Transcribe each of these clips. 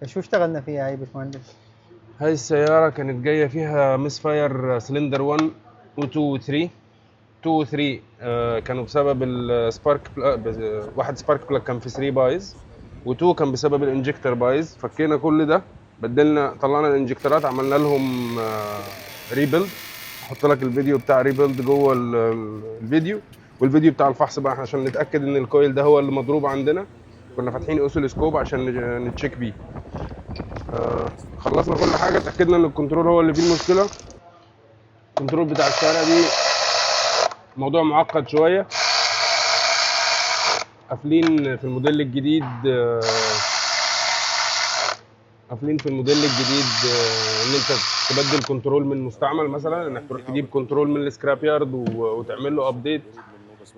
شو اشتغلنا فيها هاي باشمهندس؟ هاي السيارة كانت جاية فيها مس فاير سلندر 1 و 2 و 3. 2 و 3 كانوا بسبب السبارك واحد سبارك بلاج كان في 3 بايظ، و2 كان بسبب الانجكتور بايظ. فكينا كل ده، بدلنا، طلعنا الانجكتورات، عملنا لهم ريبيلد. احط لك الفيديو بتاع ريبيلد جوه الفيديو، والفيديو بتاع الفحص بقى عشان نتاكد ان الكويل ده هو اللي مضروب عندنا. كنا فاتحين اوسيلوسكوب عشان نتشيك بيه. خلصنا كل حاجه، اتاكدنا ان الكنترول هو اللي فيه المشكله. الكنترول بتاع الشارع دي موضوع معقد شويه. قافلين في الموديل الجديد ان انت تبدل كنترول من مستعمل، مثلا انك تروح تجيب كنترول من السكراب يارد وتعمل له ابديت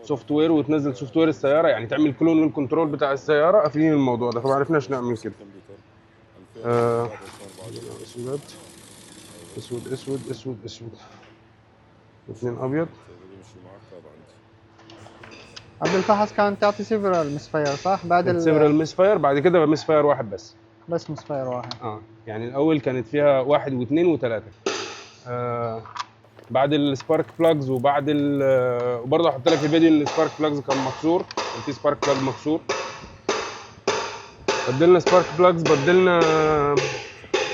سوفت وير وتنزل سوفت وير السياره، يعني تعمل كلون للكنترول بتاع السياره. قافلين الموضوع ده، فما عرفناش نعمل كده. اسود اسود اسود اسود اسود، اثنين ابيض. قبل الفحص كانت تعطي سيفرال مسفير صح؟ كانت سيفرال مس فاير، بعد كده مس فاير واحد بس. بس مسفير واحد. يعني الاول كانت فيها واحد واثنين وثلاثه. بعد السبارك بلاجز وبعد وبرضه هحط لك الفيديو ان السبارك بلاجز كان مكسور، كان في سبارك بلاج مكسور. بدلنا سبارك بلاجز، بدلنا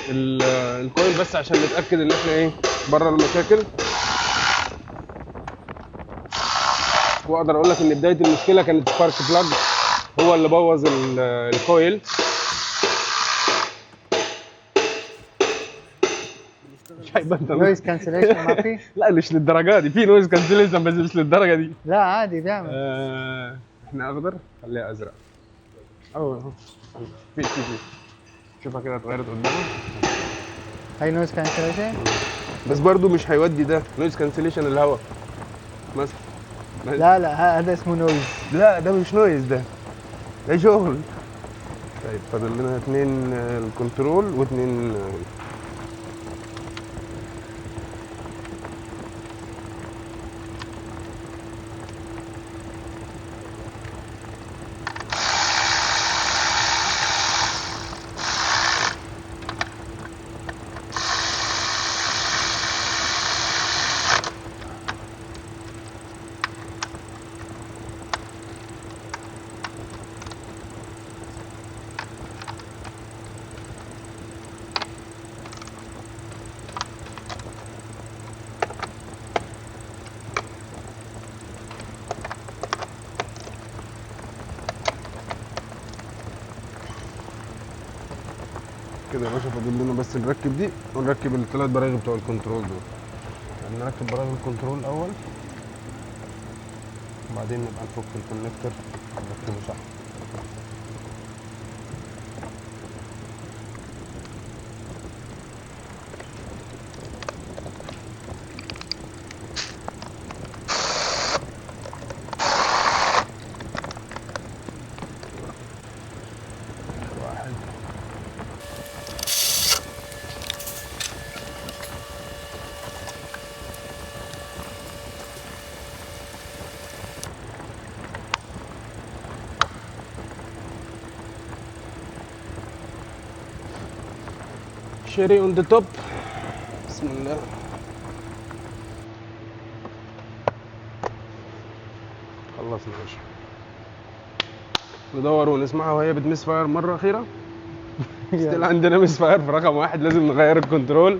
الكويل بس عشان نتاكد ان احنا ايه بره المشاكل. واقدر اقول لك ان بدايه المشكله كانت سبارك بلاج هو اللي بوظ الكويل. مش هيبان نويز كانسليشن ما في؟ لا مش للدرجه دي، في نويز كانسليشن بس مش للدرجه دي. لا عادي بيعمل. احنا اخضر، خليها ازرق. اهو في شوفها كده اتغيرت قدامك. هاي نويز كانسليشن بس برضو مش هيودي ده نويز كانسليشن الهواء مثلا. لا لا هذا اسمه نويز. لا ده مش نويز، ده شغل. طيب فاضل لنا اتنين الكنترول واتنين كده يا باشا. فاضل لنا بس نركب دي ونركب الثلاث براغي بتوع الكنترول دول. يعني نركب براغي الكنترول الاول، وبعدين نبقى نفك الكونكتور ونركبه صح. واحد شيري اون ذا توب. بسم الله. خلصنا يا باشا. ندور ونسمعها وهي بتمس فاير مره اخيره. ستيل عندنا مس فاير في رقم واحد، لازم نغير الكنترول.